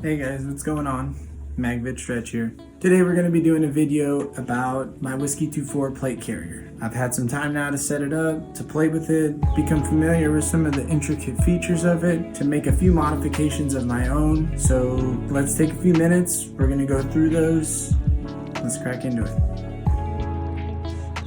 Hey guys, what's going on? Magvid Stretch here. Today we're going to be doing a video about my Whiskey 24 plate carrier. I've had some time now to set it up, to play with it, become familiar with some of the intricate features of it, to make a few modifications of my own. So let's take a few minutes. We're going to go through those. Let's crack into it.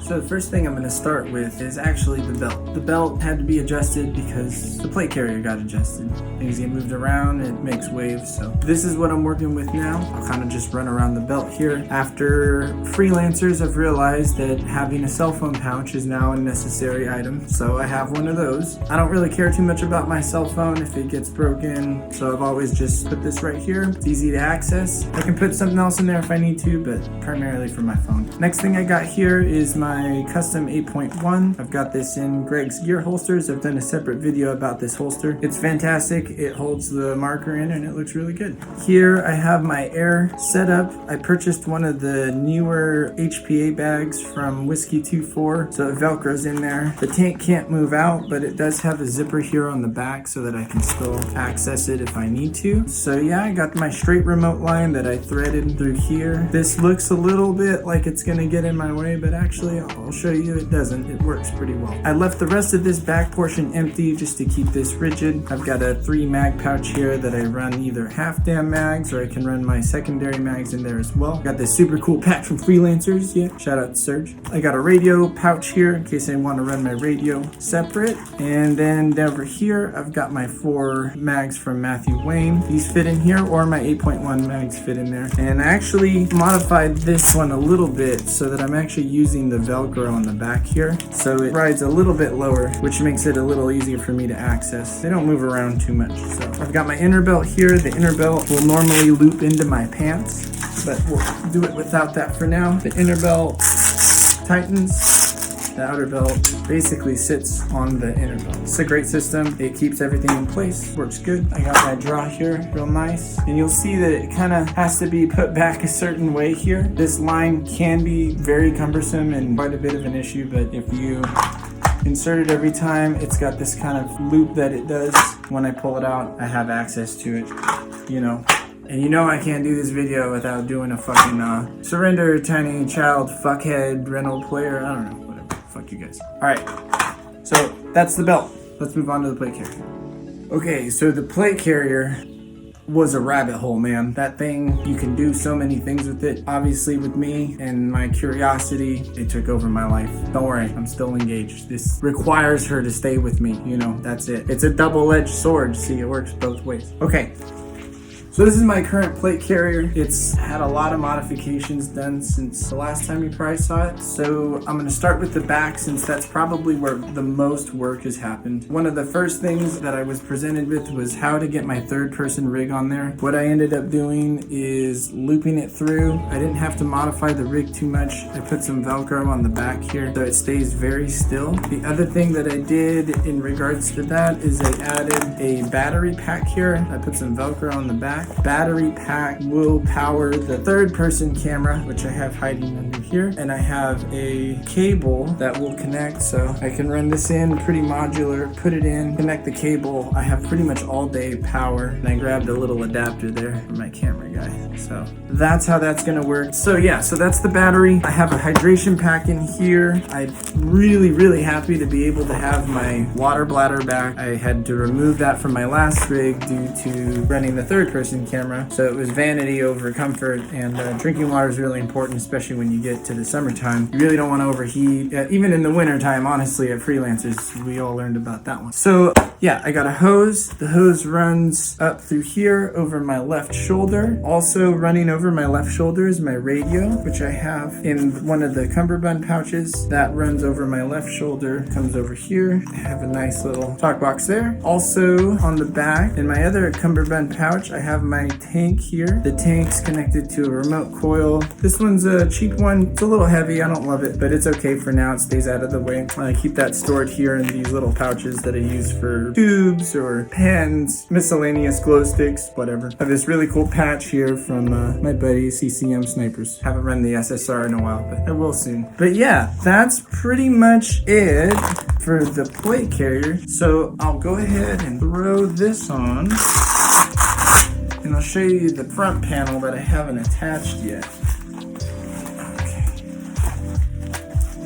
So the first thing I'm going to start with is actually the belt. The belt had to be adjusted because the plate carrier got adjusted. Things get moved around, it makes waves. So this is what I'm working with now. I'll kind of just run around the belt here. After freelancers have realized that having a cell phone pouch is now a necessary item, so I have one of those. I don't really care too much about my cell phone if it gets broken, so I've always just put this right here. It's easy to access. I can put something else in there if I need to, but primarily for my phone. Next thing I got here is my custom 8.1. I've got this in Greg's gear holsters. I've done a separate video about this holster. It's fantastic. It holds the marker in and it looks really good. Here I have my air set up. I purchased one of the newer HPA bags from Whiskey 24, so it velcros in there. The tank can't move out, but it does have a zipper here on the back so that I can still access it if I need to. So yeah, I got my straight remote line that I threaded through here. This looks a little bit like it's gonna get in my way, but actually I'll show you it doesn't. It works pretty well. I left the rest of this back portion empty just to keep this rigid. I've got a 3 mag pouch here that I run either half dam mags or I can run my secondary mags in there as well. Got this super cool patch from Freelancers. Yeah, shout out to Serge. I got a radio pouch here in case I want to run my radio separate. And then over here, I've got my 4 mags from Matthew Wayne. These fit in here, or my 8.1 mags fit in there. And I actually modified this one a little bit so that I'm actually using the Velcro on the back here, so it rides a little bit lower, which makes it a little easier for me to access. They don't move around too much. So I've got my inner belt here. The inner belt will normally loop into my pants, but we'll do it without that for now. The inner belt tightens. The outer belt basically sits on the inner belt. It's a great system. It keeps everything in place. Works good. I got my draw here, real nice. And you'll see that it kind of has to be put back a certain way here. This line can be very cumbersome and quite a bit of an issue, but if you insert it every time, it's got this kind of loop that it does. When I pull it out, I have access to it, you know. And you know I can't do this video without doing a fucking surrender tiny child fuckhead rental player. I don't know, whatever. Fuck you guys. Alright, so that's the belt. Let's move on to the plate carrier. Okay, so the plate carrier was a rabbit hole, man. That thing, you can do so many things with it. Obviously with me and my curiosity, it took over my life. Don't worry, I'm still engaged. This requires her to stay with me, you know, that's it. It's a double-edged sword. See, it works both ways. Okay. So this is my current plate carrier. It's had a lot of modifications done since the last time you probably saw it. So I'm gonna start with the back since that's probably where the most work has happened. One of the first things that I was presented with was how to get my 3rd-person rig on there. What I ended up doing is looping it through. I didn't have to modify the rig too much. I put some Velcro on the back here so it stays very still. The other thing that I did in regards to that is I added a battery pack here. I put some Velcro on the back. Battery pack will power the 3rd-person camera, which I have hiding under here, and I have a cable that will connect, so I can run this in pretty modular, put it in, connect the cable. I have pretty much all day power, and I grabbed a little adapter there for my camera guy, so that's how that's gonna work. So yeah, so that's the battery. I have a hydration pack in here. I'm really happy to be able to have my water bladder back. I had to remove that from my last rig due to running the 3rd-person camera, so it was vanity over comfort, and drinking water is really important, especially when you get to the summertime. You really don't want to overheat, even in the winter time. Honestly, at Freelancers, we all learned about that one. So yeah, I got a hose. The hose runs up through here over my left shoulder. Also running over my left shoulder is my radio, which I have in one of the cummerbund pouches. That runs over my left shoulder, comes over here. I have a nice little talk box there. Also on the back, in my other cummerbund pouch, I have my tank here. The tank's connected to a remote coil. This one's a cheap one. It's a little heavy. I don't love it, but it's okay for now. It stays out of the way. I keep that stored here in these little pouches that I use for tubes or pens, miscellaneous glow sticks, whatever. I have this really cool patch here from my buddy CCM Snipers. Haven't run the SSR in a while, but I will soon. But yeah, that's pretty much it for the plate carrier. So I'll go ahead and throw this on. and I'll show you the front panel that I haven't attached yet. Okay.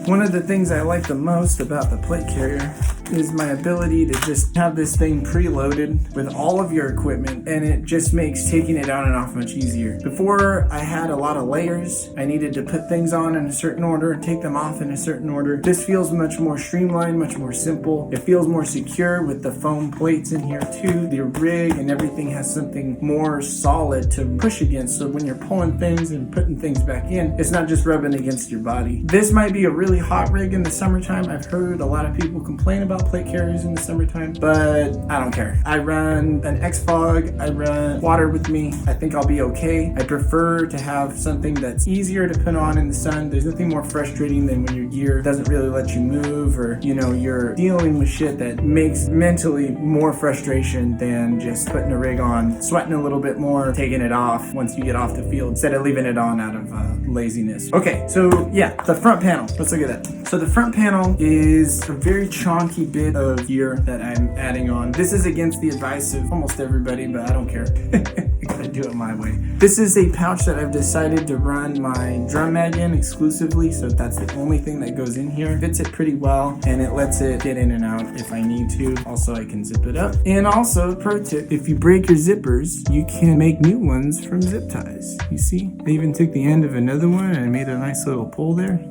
One of the things I like the most about the plate carrier is my ability to just have this thing preloaded with all of your equipment, and it just makes taking it on and off much easier. Before, I had a lot of layers. I needed to put things on in a certain order and take them off in a certain order. This feels much more streamlined, much more simple. It feels more secure with the foam plates in here too. The rig and everything has something more solid to push against, so when you're pulling things and putting things back in, it's not just rubbing against your body. This might be a really hot rig in the summertime. I've heard a lot of people complain about plate carriers in the summertime, but I don't care. I run an X-Fog, I run water with me. I think I'll be okay. I prefer to have something that's easier to put on in the sun. There's nothing more frustrating than when your gear doesn't really let you move, or you're dealing with shit that makes mentally more frustration than just putting a rig on, sweating a little bit more, taking it off once you get off the field instead of leaving it on out of laziness. Okay, so yeah, the front panel. Let's look at that. So the front panel is a very chunky bit of gear that I'm adding on. This is against the advice of almost everybody, but I don't care. I gotta do it my way. This is a pouch that I've decided to run my drum mag in exclusively, so that's the only thing that goes in here. Fits it pretty well, and it lets it get in and out if I need to. Also, I can zip it up. And also, pro tip, if you break your zippers, you can make new ones from zip ties. You see? I even took the end of another one and I made a nice little pull there.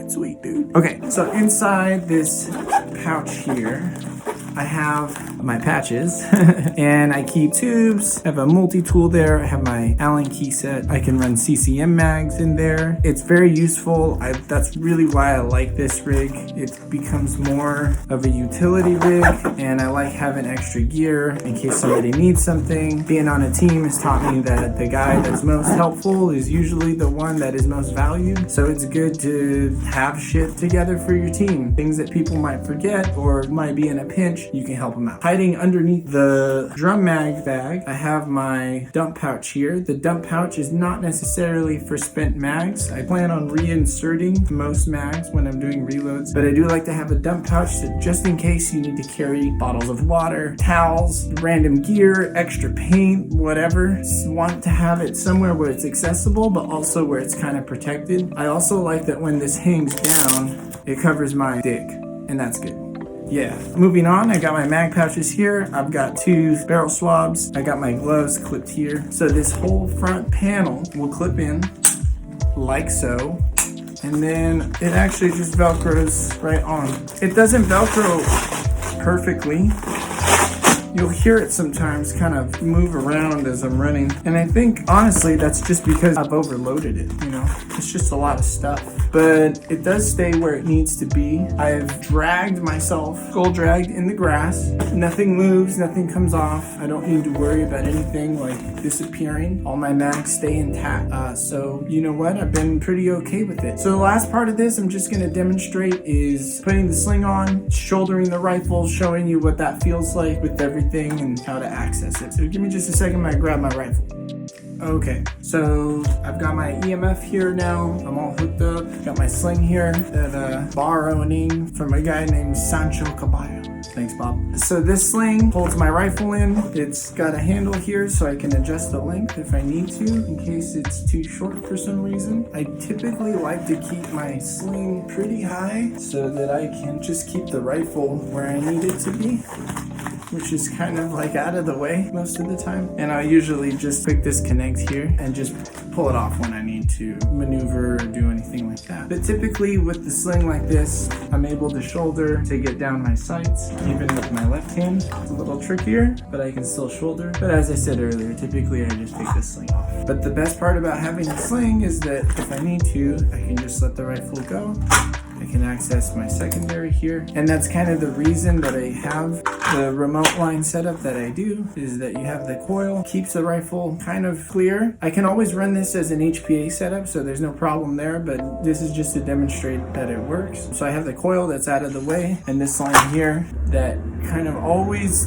Sweet, dude. Okay, so inside this pouch here, I have my patches and I keep tubes. I have a multi-tool there. I have my Allen key set. I can run CCM mags in there. It's very useful. That's really why I like this rig. It becomes more of a utility rig, and I like having extra gear in case somebody needs something. Being on a team has taught me that the guy that's most helpful is usually the one that is most valued. So it's good to have shit together for your team. Things that people might forget or might be in a pinch, you can help them out. Hiding underneath the drum mag bag, I have my dump pouch here. The dump pouch is not necessarily for spent mags. I plan on reinserting most mags when I'm doing reloads, but I do like to have a dump pouch that just in case you need to carry bottles of water, towels, random gear, extra paint, whatever. Want to have it somewhere where it's accessible, but also where it's kind of protected. I also like that when this hangs down, it covers my dick, and that's good. Yeah, moving on, I got my mag pouches here. I've got 2 barrel swabs. I got my gloves clipped here. So this whole front panel will clip in like so. And then it actually just Velcros right on. It doesn't Velcro perfectly. You'll hear it sometimes kind of move around as I'm running. And I think, honestly, that's just because I've overloaded it, It's just a lot of stuff. But it does stay where it needs to be. I've dragged myself, skull dragged in the grass. Nothing moves, nothing comes off. I don't need to worry about anything like disappearing. All my mags stay intact. So you know what? I've been pretty okay with it. So the last part of this I'm just gonna demonstrate is putting the sling on, shouldering the rifle, showing you what that feels like with everything and how to access it. So give me just a second, I grab my rifle. Okay, so I've got my EMF here now. I'm all hooked up. Got my sling here that borrowing from a guy named Sancho Caballo. Thanks, Bob. So this sling holds my rifle in. It's got a handle here so I can adjust the length if I need to in case it's too short for some reason. I typically like to keep my sling pretty high so that I can just keep the rifle where I need it to be, which is kind of like out of the way most of the time. And I usually just quick disconnect here and just pull it off when I need to maneuver or do anything like that. But typically with the sling like this, I'm able to shoulder to get down my sights, even with my left hand. It's a little trickier, but I can still shoulder. But as I said earlier, typically I just take the sling off. But the best part about having a sling is that if I need to, I can just let the rifle go. I can access my secondary here. And that's kind of the reason that I have the remote line setup that I do, is that you have the coil, keeps the rifle kind of clear. I can always run this as an HPA setup, so there's no problem there, but this is just to demonstrate that it works. So I have the coil that's out of the way, and this line here that kind of always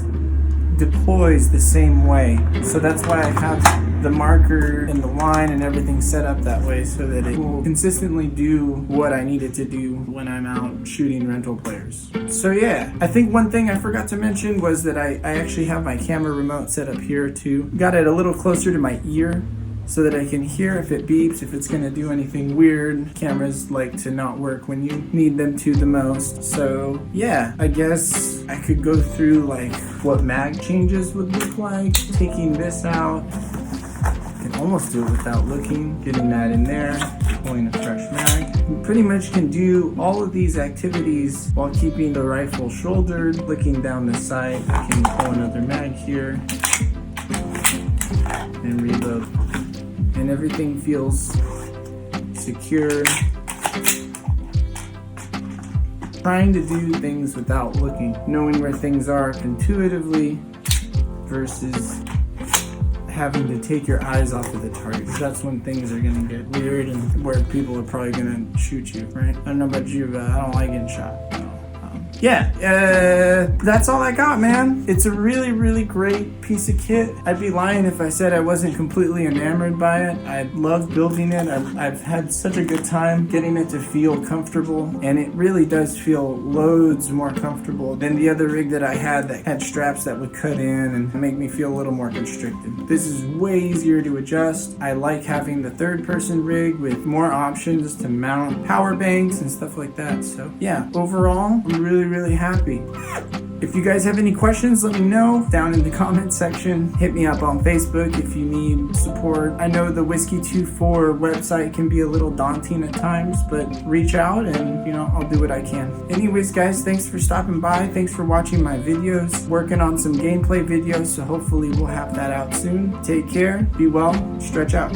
deploys the same way. So that's why I have the marker and the line and everything set up that way so that it will consistently do what I need it to do when I'm out shooting rental players. So yeah, I think one thing I forgot to mention was that I actually have my camera remote set up here too. Got it a little closer to my ear so that I can hear if it beeps, if it's gonna do anything weird. Cameras like to not work when you need them to the most. So yeah, I guess I could go through like what mag changes would look like. Taking this out, I can almost do it without looking. Getting that in there, pulling a fresh mag. You pretty much can do all of these activities while keeping the rifle shouldered, looking down the sight. I can pull another mag here and reload. And everything feels secure. Trying to do things without looking, knowing where things are intuitively versus having to take your eyes off of the target. That's when things are gonna get weird and where people are probably gonna shoot you, right? I don't know about you, but I don't like getting shot. That's all I got, man. It's a really, really great piece of kit. I'd be lying if I said I wasn't completely enamored by it. I love building it. I've had such a good time getting it to feel comfortable, and it really does feel loads more comfortable than the other rig that I had that had straps that would cut in and make me feel a little more constricted. This is way easier to adjust. I like having the third-person rig with more options to mount power banks and stuff like that. So yeah, overall, I'm really happy. If you guys have any questions, let me know down in the comment section. Hit me up on Facebook if you need support. I know the Whiskey 24 website can be a little daunting at times, but reach out and I'll do what I can. Anyways guys, thanks for stopping by. Thanks for watching my videos. Working on some gameplay videos, so hopefully we'll have that out soon. Take care, be well, stretch out.